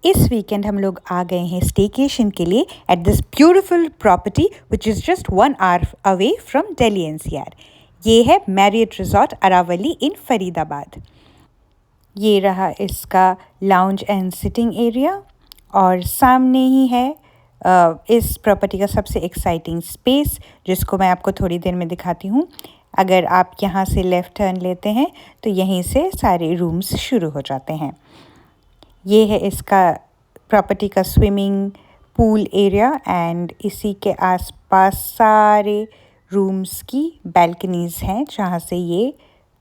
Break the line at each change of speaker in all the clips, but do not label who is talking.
इस वीकेंड हम लोग आ गए हैं स्टेकेशन के लिए at this beautiful property which is just 1 hour away from Delhi NCR. ये है मैरियट रिजॉर्ट अरावली इन फरीदाबाद। ये रहा इसका लाउंज एंड सिटिंग एरिया और सामने ही है इस प्रॉपर्टी का सबसे एक्साइटिंग स्पेस, जिसको मैं आपको थोड़ी देर में दिखाती हूँ। अगर आप यहाँ से लेफ़्ट टर्न लेते हैं तो यहीं से सारे रूम्स शुरू हो जाते हैं। ये है इसका प्रॉपर्टी का स्विमिंग पूल एरिया एंड इसी के आसपास सारे रूम्स की बैल्कनीज़ हैं जहाँ से ये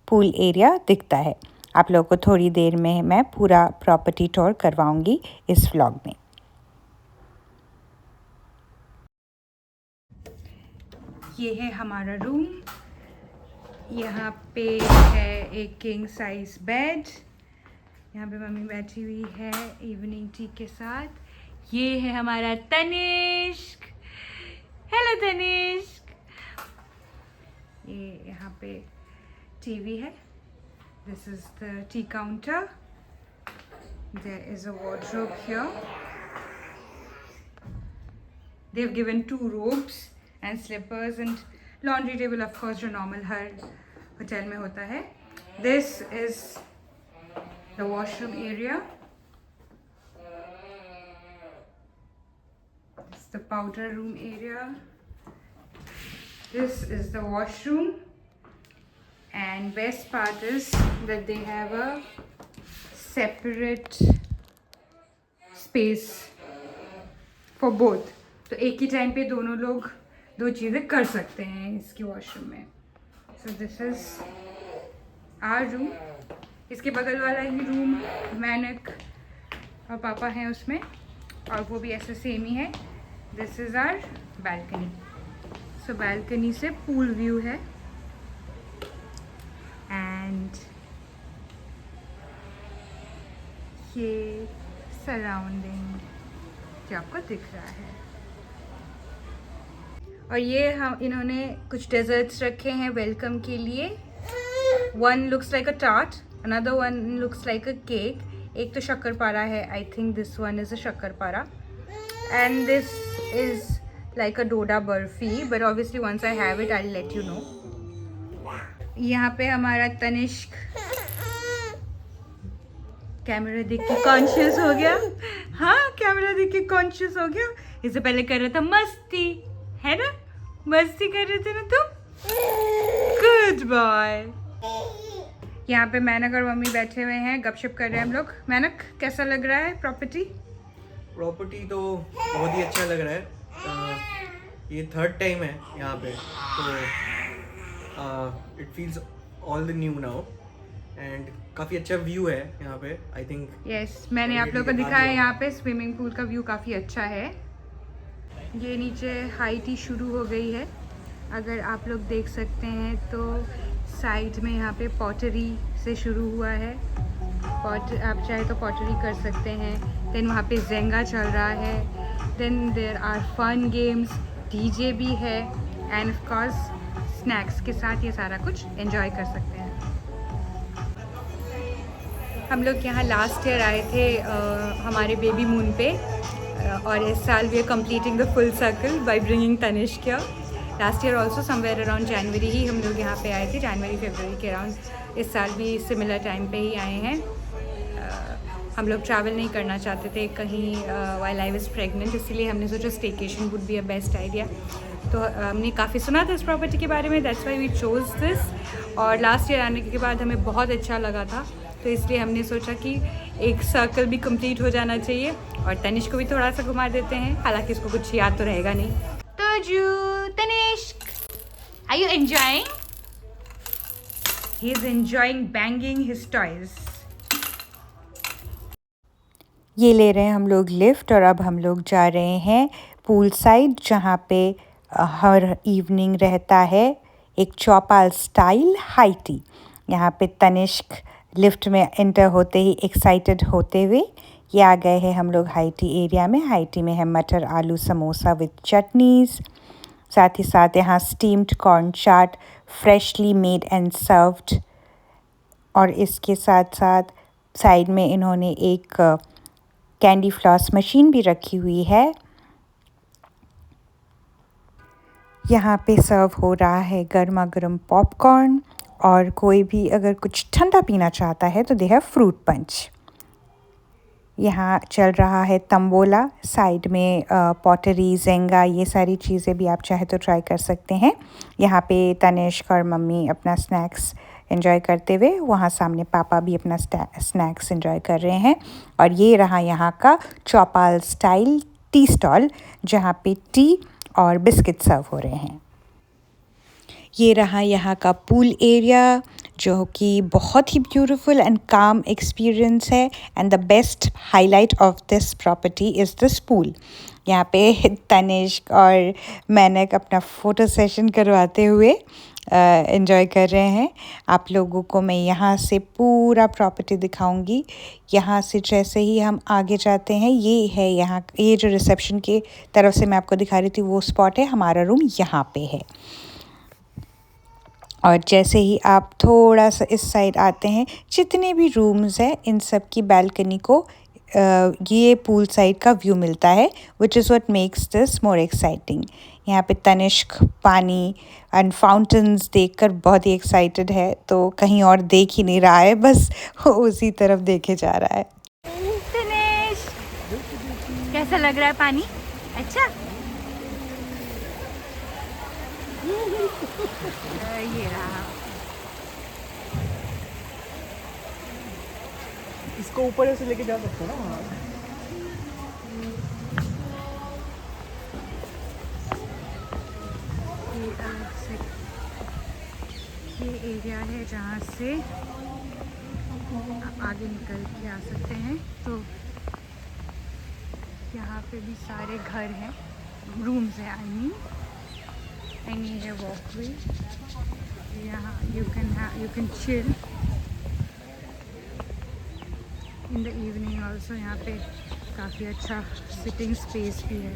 पूल एरिया दिखता है। आप लोगों को थोड़ी देर में मैं पूरा प्रॉपर्टी टूर करवाऊंगी इस व्लॉग में। ये है हमारा रूम। यहाँ पे है एक किंग साइज बेड। यहाँ पे मम्मी बैठी हुई है इवनिंग टी के साथ। ये है हमारा तनिष्क। हेलो तनिष्क। ये यहाँ पे टीवी है। This is the tea counter. There is a wardrobe here. They've given 2 robes and slippers and laundry table, of course, जो normal हर होटल में होता है। This is the washroom area. This is the powder room area. This is the washroom, and best part is that they have a separate space for both. तो एक ही time पे दोनों लोग 2 चीज़ें कर सकते हैं इसकी वॉशरूम में। So this is our room. इसके बगल वाला ही रूम मैनक और पापा हैं उसमें, और वो भी ऐसे सेम ही है। This is our balcony. So balcony से पूल व्यू है एंड ये सराउंडिंग जो आपको दिख रहा है। और ये हम इन्होंने कुछ डेजर्ट्स रखे हैं वेलकम के लिए। One looks like a tart, another one looks like a cake. एक तो शक्करपारा है, I think this one is a shakarpara, and this is like a doda barfi, but obviously once I have it I let you know. यहाँ पे हमारा Tanishq camera देख के conscious हो गया। हाँ, कैमरा देख के कॉन्शियस हो गया। इससे पहले कर रहा था मस्ती, है ना? मस्ती कर रहे थे ना तुम? Good boy. यहाँ पे मैनक और मम्मी बैठे हुए हैं, गपशप कर रहे हैं हम लोग। मैनक, कैसा लग रहा है प्रॉपर्टी?
प्रॉपर्टी तो बहुत ही अच्छा लग रहा है। ये 3rd टाइम है यहाँ पे, तो it feels all the new now and काफ़ी अच्छा व्यू है यहाँ पे, आई थिंक।
यस, मैंने आप लोगों को दिखाया यहाँ पे स्विमिंग पूल का व्यू काफ़ी अच्छा है। ये नीचे हाई टी शुरू हो गई है, अगर आप लोग देख सकते हैं तो साइड में यहाँ पे पॉटरी से शुरू हुआ है। आप चाहे तो पॉटरी कर सकते हैं। देन वहाँ पे जेंगा चल रहा है। Then there are fun games, DJ भी है, एंड ऑफ कोर्स स्नैक्स के साथ ये सारा कुछ एंजॉय कर सकते हैं। हम लोग यहाँ लास्ट ईयर आए थे हमारे बेबी मून पे, और इस साल we are completing the full circle by bringing Tanishq here. Last year also somewhere around जनवरी ही हम लोग यहाँ पे आए थे, जनवरी फरवरी के अराउंड। इस साल भी सिमिलर टाइम पे ही आए हैं। हम लोग ट्रैवल नहीं करना चाहते थे कहीं व्हाइल आई वाज प्रेग्नेंट, इसीलिए हमने सोचा staycation would be a best idea. तो हमने काफ़ी सुना था इस प्रॉपर्टी के बारे में, that's why we chose this. और लास्ट ईयर आने के बाद हमें बहुत अच्छा लगा था, तो इसलिए हमने सोचा कि एक सर्कल भी कंप्लीट हो जाना चाहिए, और तनिष्क को भी थोड़ा सा घुमा देते हैं। हालांकि इसको कुछ याद तो रहेगा नहीं। तो Tanishq, are you enjoying? He is enjoying banging his toys. ये ले रहे हैं हम लोग लिफ्ट, और अब हम लोग जा रहे हैं पूल साइड, जहाँ पे हर इवनिंग रहता है एक चौपाल स्टाइल हाई टी। यहाँ पे तनिष्क लिफ्ट में एंटर होते ही एक्साइटेड होते हुए ये आ गए हैं हम लोग हाई टी एरिया में। हाई टी में है मटर आलू समोसा विद चटनीज़, साथ ही साथ यहाँ steamed corn chaat freshly made and served, और इसके साथ साथ साइड में इन्होंने एक कैंडी फ्लॉस मशीन भी रखी हुई है। यहाँ पे सर्व हो रहा है गर्मा गर्म पॉपकॉर्न, और कोई भी अगर कुछ ठंडा पीना चाहता है तो दे हैव फ्रूट पंच। यहाँ चल रहा है तंबोला, साइड में पॉटरी, जेंगा, ये सारी चीज़ें भी आप चाहे तो ट्राई कर सकते हैं। यहाँ पे तनिष्क और मम्मी अपना स्नैक्स एंजॉय करते हुए, वहाँ सामने पापा भी अपना स्नैक्स एंजॉय कर रहे हैं। और ये रहा यहाँ का चौपाल स्टाइल टी स्टॉल, जहाँ पे टी और बिस्किट सर्व हो रहे हैं। ये रहा यहाँ का पूल एरिया, जो कि बहुत ही ब्यूटीफुल एंड काम एक्सपीरियंस है। And the best highlight of this property is this pool. यहाँ पे तनिष्क और मैनक अपना फ़ोटो सेशन करवाते हुए एंजॉय कर रहे हैं। आप लोगों को मैं यहाँ से पूरा प्रॉपर्टी दिखाऊंगी। यहाँ से जैसे ही हम आगे जाते हैं, ये है यहाँ, ये जो रिसेप्शन की तरफ से मैं आपको दिखा रही थी वो स्पॉट है, हमारा रूम यहाँ पे है। और जैसे ही आप थोड़ा सा इस साइड आते हैं, जितने भी रूम्स हैं इन सब की बैल्कनी को ये पूल साइड का व्यू मिलता है, which is what makes this more exciting. यहाँ पे तनिष्क पानी एंड फाउंटेन्स देखकर बहुत ही एक्साइटेड है, तो कहीं और देख ही नहीं रहा है, बस उसी तरफ देखे जा रहा है।
तनिष्क, कैसा लग रहा है पानी? अच्छा। ये रहा,
इसको ऊपर से लेके जा सकते हो ना वहाँ।
ये अलग से ये एरिया है जहाँ से आप आगे निकल के आ सकते हैं। तो यहाँ पे भी सारे घर हैं, रूम्स हैं, आई मीन। एंड ये है वॉकवे। यहाँ you can chill in the evening also. यहाँ पे काफ़ी अच्छा सिटिंग स्पेस भी है।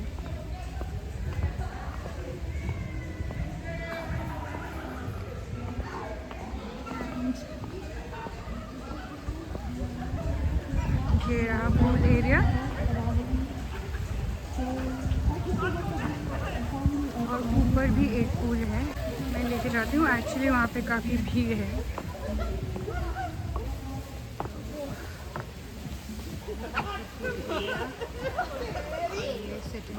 ये रहा पूल एरिया, और ऊपर भी एक पूल है, मैं लेके जाती हूँ। एक्चुअली वहाँ पे काफ़ी भीड़ है। ये सिटिंग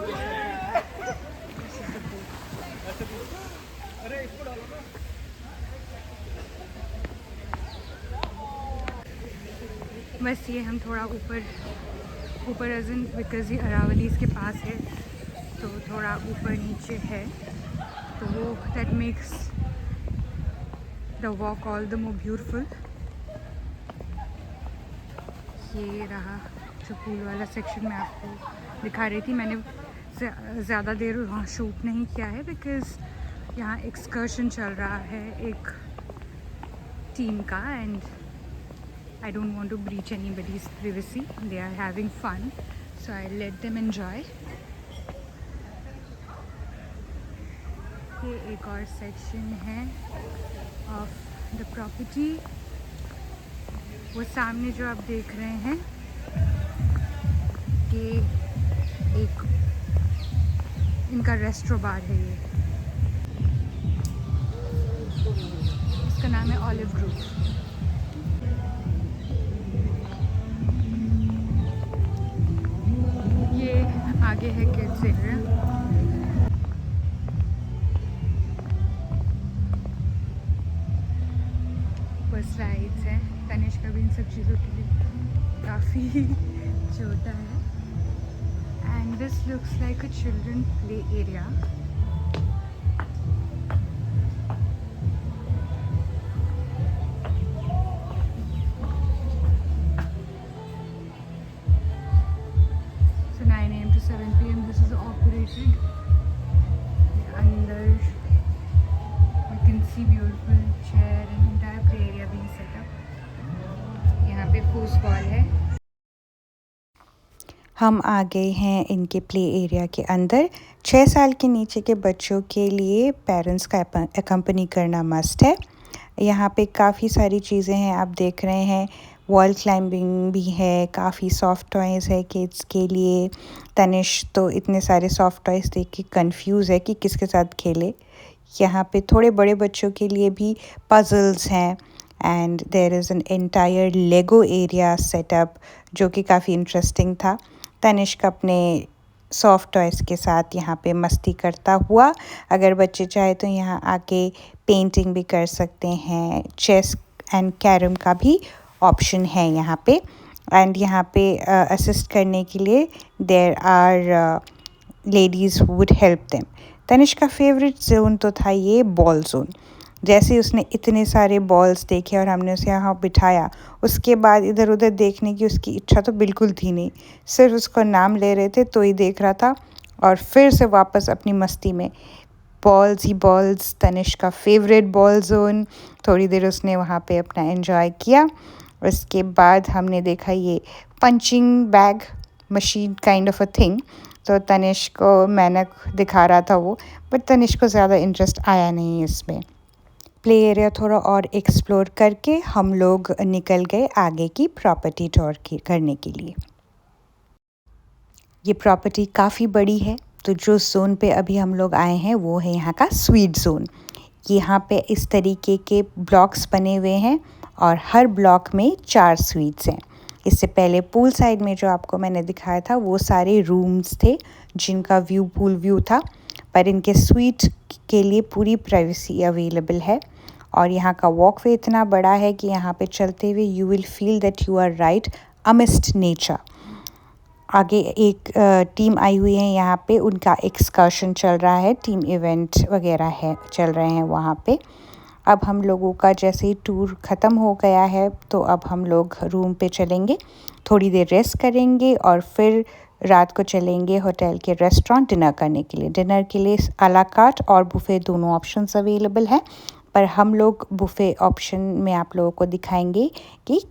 बस ये हम थोड़ा ऊपर अजन बिकॉज ये अरावली इसके पास है, तो थोड़ा ऊपर नीचे है, तो वो that makes the walk all the more beautiful. ये रहा जो पूल वाला सेक्शन मैं आपको दिखा रही थी। मैंने ज़्यादा देर वहाँ शूट नहीं किया है बिकॉज़ यहाँ एक्सकर्शन चल रहा है एक टीम का, and I don't want to breach anybody's privacy. They are having fun, so I let them enjoy. ये एक और सेक्शन है ऑफ द प्रॉपर्टी। वो सामने जो आप देख रहे हैं, ये एक इनका रेस्ट्रो बार है। ये इसका नाम है ऑलिव ग्रुप। आगे है किड्स एरिया। ऊपर स्लाइड्स हैं। तनिष्क भी इन सब चीज़ों के लिए काफ़ी छोटा है। And this looks like a children play area. अंदर you can see beautiful chair and entire play area being set up. यहाँ पे फूसबॉल है।
हम आ गए हैं इनके प्ले एरिया के अंदर। 6 साल के नीचे के बच्चों के लिए पेरेंट्स का अकम्पनी करना मस्ट है। यहाँ पे काफ़ी सारी चीज़ें हैं, आप देख रहे हैं वॉल क्लाइंबिंग भी है, काफ़ी सॉफ्ट टॉयज़ है किड्स के लिए। तनिष तो इतने सारे सॉफ्ट टॉयज़ देख के कंफ्यूज है कि किसके साथ खेले। यहाँ पे थोड़े बड़े बच्चों के लिए भी पजल्स हैं and there is an entire Lego area setup जो कि काफ़ी इंटरेस्टिंग था। तनिष्क अपने सॉफ्ट टॉयज़ के साथ यहाँ पे मस्ती करता हुआ, अगर बच्चे चाहे तो यहाँ आके पेंटिंग भी कर सकते हैं। चेस एंड कैरम का भी ऑप्शन है यहाँ पे एंड यहाँ पे असिस्ट करने के लिए there are ladies who would help them. Tanishq का फेवरेट जोन तो था ये बॉल जोन। जैसे उसने इतने सारे बॉल्स देखे और हमने उसे यहाँ बिठाया, उसके बाद इधर उधर देखने की उसकी इच्छा तो बिल्कुल थी नहीं। सिर्फ उसको नाम ले रहे थे तो ही देख रहा था और फिर से वापस अपनी मस्ती में। बॉल्स ही बॉल्स, तनिष्क का फेवरेट बॉल जोन। थोड़ी देर उसने वहाँ पे अपना एंजॉय किया। उसके बाद हमने देखा ये punching bag machine kind of a thing. तो तनिष्क को मैंने दिखा रहा था वो, बट तनिष्क को ज़्यादा इंटरेस्ट आया नहीं इसमें। प्ले एरिया थोड़ा और एक्सप्लोर करके हम लोग निकल गए आगे की प्रॉपर्टी टूर करने के लिए। ये प्रॉपर्टी काफ़ी बड़ी है, तो जो जोन पे अभी हम लोग आए हैं वो है यहाँ का स्वीट जोन। यहाँ पे इस तरीके के ब्लॉक्स बने हुए हैं और हर ब्लॉक में 4 स्वीट्स हैं। इससे पहले पूल साइड में जो आपको मैंने दिखाया था वो सारे रूम्स थे जिनका व्यू पूल व्यू था, पर इनके स्वीट के लिए पूरी प्राइवेसी अवेलेबल है। और यहाँ का वॉकवे इतना बड़ा है कि यहाँ पे चलते हुए you will feel that you are right amidst nature. आगे एक टीम आई हुई है यहाँ पे, उनका एक्सकर्शन चल रहा है, टीम इवेंट वगैरह है चल रहे हैं वहाँ पे। अब हम लोगों का जैसे ही टूर ख़त्म हो गया है तो अब हम लोग रूम पे चलेंगे, थोड़ी देर रेस्ट करेंगे और फिर रात को चलेंगे होटल के रेस्टोरेंट डिनर करने के लिए। डिनर के लिए आ ला कार्ट और बुफ़े दोनों ऑप्शंस अवेलेबल हैं, पर हम लोग बुफ़े ऑप्शन में आप लोगों को दिखाएंगे कि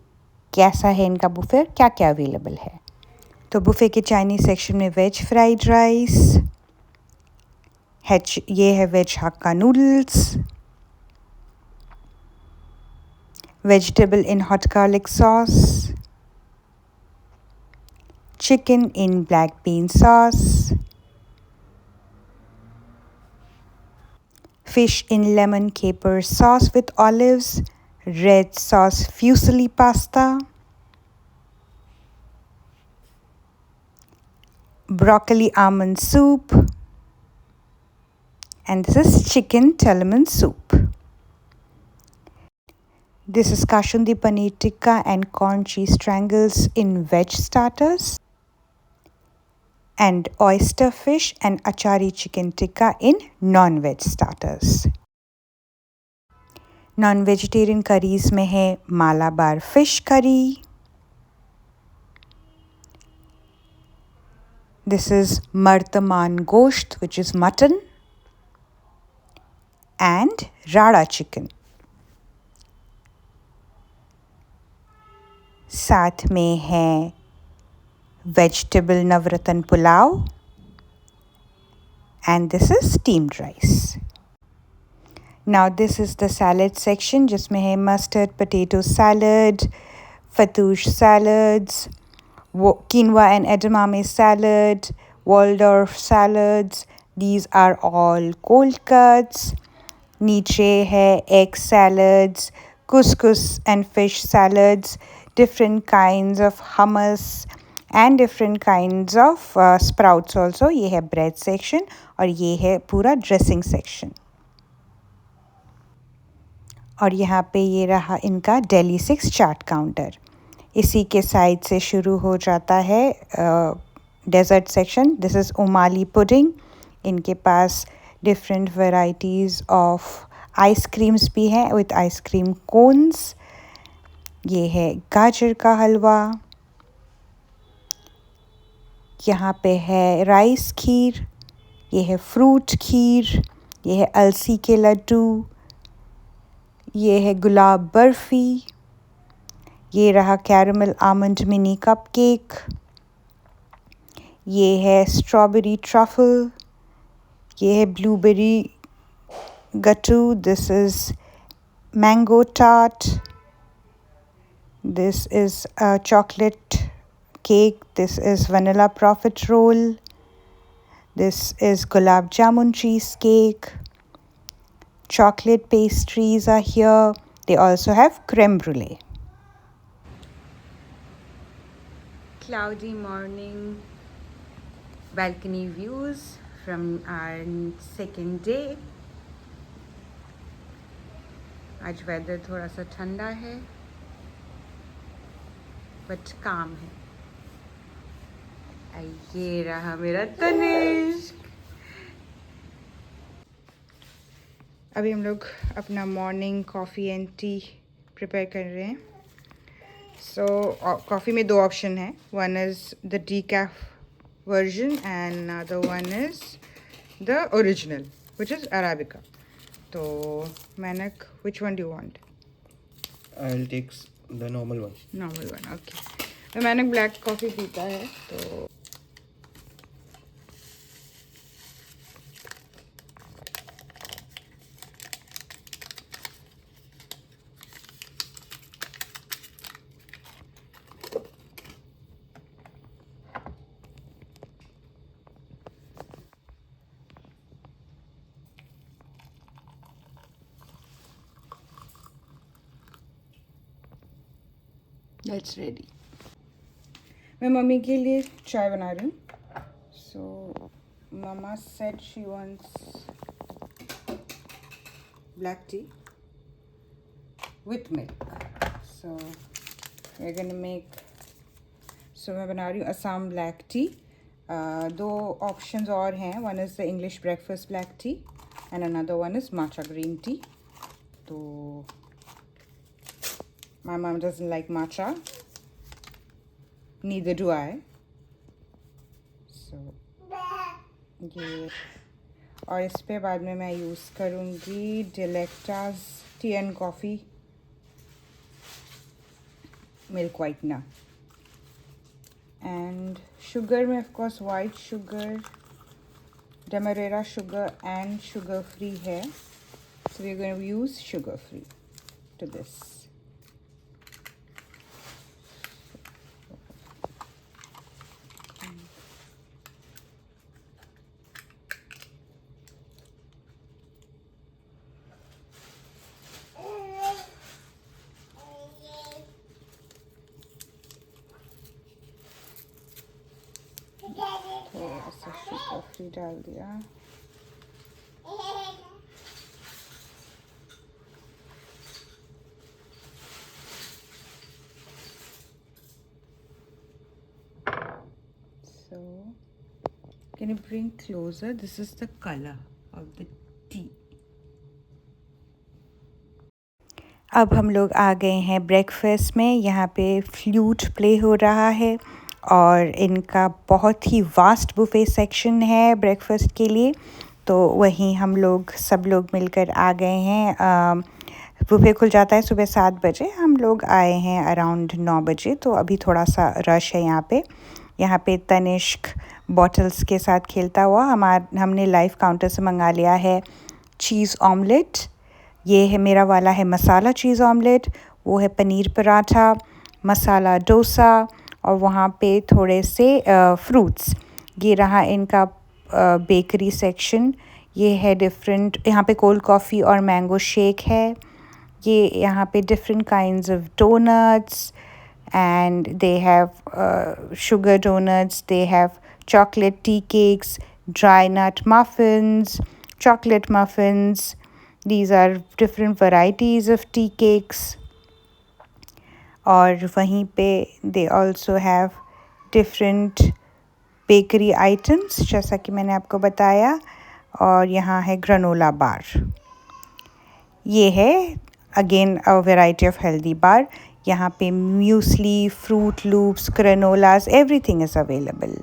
कैसा है इनका बुफ़े और क्या क्या अवेलेबल है। तो बुफ़े के चाइनीज़ सेक्शन में वेज फ्राइड राइस है, ये है veg hakka noodles, vegetable in hot garlic sauce, chicken in black bean sauce, fish in lemon caper sauce with olives, red sauce fusilli pasta, broccoli almond soup, and this is chicken telman soup. This is Kashundi paneer tikka and corn cheese triangles in veg starters, and oyster fish and achari chicken tikka in non-veg starters. Non-vegetarian curries में है Malabar fish curry. This is Martaman gosht, which is mutton, and Rada chicken. साथ में है vegetable navratan pulao, and this is steamed rice. Now this is the salad section जिसमें है mustard potato salad, fattoush salads, quinoa and edamame salad, Waldorf salads. These are all cold cuts. नीचे है egg salads, couscous and fish salads, different kinds of hummus and different kinds of sprouts also. ये है bread section और ये है पूरा dressing section. और यहाँ पे ये रहा इनका Delhi 6 चाट काउंटर। इसी के साइड से शुरू हो जाता है dessert section. This is Umm Ali pudding. इनके पास डिफरेंट वेराइटीज़ ऑफ आइसक्रीम्स भी हैं विथ आइसक्रीम कोन्स। ये है गाजर का हलवा, यहाँ पे है राइस खीर, ये है फ्रूट खीर, ये है अलसी के लड्डू, ये है गुलाब बर्फ़ी, ये रहा caramel almond mini cup cake, ये है स्ट्रॉबेरी ट्रफल, ये है blueberry Gattu, this is mango tart, This is a chocolate cake. This is vanilla profit roll. This is gulab jamun cheesecake. Chocolate pastries are here. They also have creme brulee. Cloudy morning balcony views from our second day. आज weather थोड़ा सा ठंडा है but काम है. ये रहा मेरा तनिष्क. अभी हम लोग अपना morning coffee and T prepare कर रहे हैं. सो कॉफ़ी में 2 ऑप्शन है. One is the decaf version and other one is the original which is arabica. तो मैनक, which one do you want?
I'll take the normal one.
Normal one, okay. तो मैनक black coffee पीता है तो That's ready. मैं mummy के लिए चाय बना रही हूँ. So Mama said she wants black tea with milk. So we're gonna make. So मैं बना रही हूँ Assam black tea. 2 options और हैं. One is the English breakfast black tea and another one is matcha green tea. तो my mom doesn't like matcha. Neither do I. So ये और इस पे बाद में मैं यूज़ करूँगी Delecta's tea and coffee milk whitener. And sugar में of course white sugar, demerara sugar and sugar free है. So we're going to use sugar free to this. थोड़ा सा शुगर फ्री डाल दिया. So can you bring closer? This is the color of the tea. अब हम लोग आ गए हैं ब्रेकफास्ट में. यहाँ पे फ्लूट प्ले हो रहा है और इनका बहुत ही वास्ट बुफे सेक्शन है ब्रेकफास्ट के लिए. तो वहीं हम लोग सब लोग मिलकर आ गए हैं. बुफे खुल जाता है सुबह 7 बजे. हम लोग आए हैं अराउंड 9 बजे. तो अभी थोड़ा सा रश है यहाँ पे. यहाँ पे तनिष्क बॉटल्स के साथ खेलता हुआ. हमने लाइव काउंटर से मंगा लिया है चीज़ ऑमलेट. ये है मेरा वाला है मसाला चीज़ ऑमलेट. वो है पनीर पराठा, मसाला डोसा और वहाँ पे थोड़े से फ्रूट्स. ये रहा इनका बेकरी सेक्शन. ये है डिफरेंट. यहाँ पे कोल्ड कॉफ़ी और मैंगो शेक है. ये यहाँ पे different kinds of donuts and they have sugar donuts, they have chocolate tea cakes, dry nut muffins, chocolate muffins. These are different varieties of tea cakes. और वहीं पे they also have different bakery items जैसा कि मैंने आपको बताया. और यहाँ है granola bar. ये है again a variety of healthy bar. यहाँ पे muesli, fruit loops, granolas, everything is available.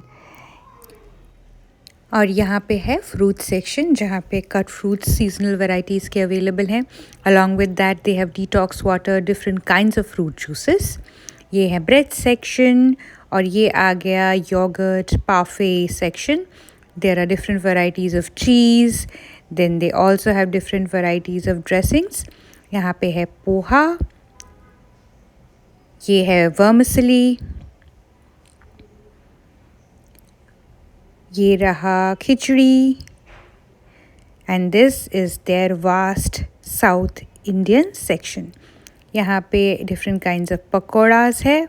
और यहाँ पे है फ्रूट सेक्शन जहाँ पे कट फ्रूट्स सीजनल वैरायटीज़ के अवेलेबल हैं. Along with that they have detox water, different kinds of fruit juices. ये है ब्रेड सेक्शन और ये आ गया योगर्ट पाफे section. There are different varieties of cheese. Then they also have different varieties of dressings. यहाँ पे है पोहा, ये है वर्मिसली, ये रहा khichdi, and this is their vast South Indian section. यहाँ पे डिफरेंट काइंड्स ऑफ पकौड़ास है,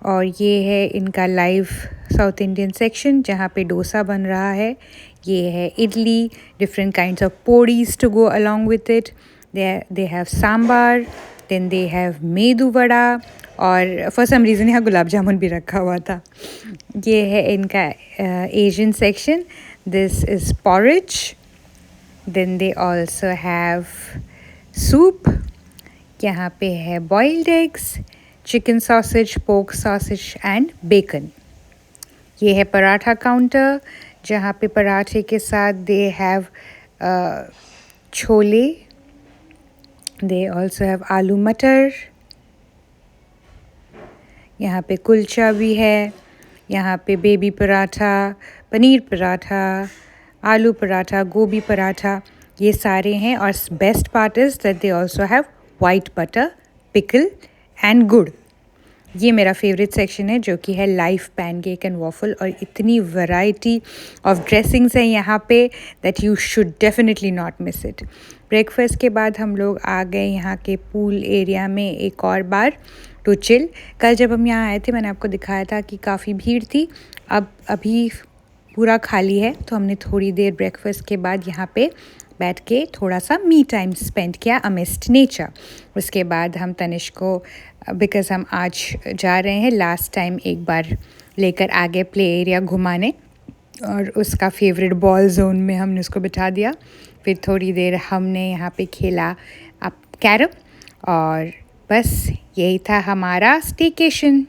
और ये है इनका लाइव साउथ इंडियन सेक्शन जहाँ पे डोसा बन रहा है। ये है idli, different kinds of podis to go along with it. They have sambar, then they have medu vada, और फॉर सम रीज़न यहाँ गुलाब जामुन भी रखा हुआ था। ये है इनका Asian section. This is porridge. Then they also have soup. यहाँ पे है boiled eggs, chicken sausage, pork sausage and bacon. ये है पराठा काउंटर जहाँ पे पराठे के साथ they have chole, they also have आलू मटर। यहाँ पे कुलचा भी है, यहाँ पे बेबी पराठा, पनीर पराठा, आलू पराठा, गोभी पराठा, ये सारे हैं। और best part is that they also have white butter, pickle and गुड़। ये मेरा फेवरेट सेक्शन है जो कि है लाइव पैनकेक एंड वॉफल, और इतनी वैरायटी ऑफ ड्रेसिंग्स हैं यहाँ पे that you should definitely not miss it. Breakfast के बाद हम लोग आ गए यहाँ के पूल एरिया में एक और बार टू चिल। कल जब हम यहाँ आए थे मैंने आपको दिखाया था कि काफ़ी भीड़ थी, अब अभी पूरा खाली है, तो हमने थोड़ी देर ब्रेकफास्ट के बाद यहाँ पे बैठ के थोड़ा सा मी टाइम स्पेंड किया अमिस्ट नेचर। उसके बाद हम तनिष्क को, बिकॉज़ हम आज जा रहे हैं लास्ट टाइम एक बार लेकर आगे प्ले एरिया घुमाने, और उसका फेवरेट बॉल जोन में हमने उसको बिठा दिया। फिर थोड़ी देर हमने यहाँ पे खेला अब कैरम, और बस यही था हमारा स्टेकेशन।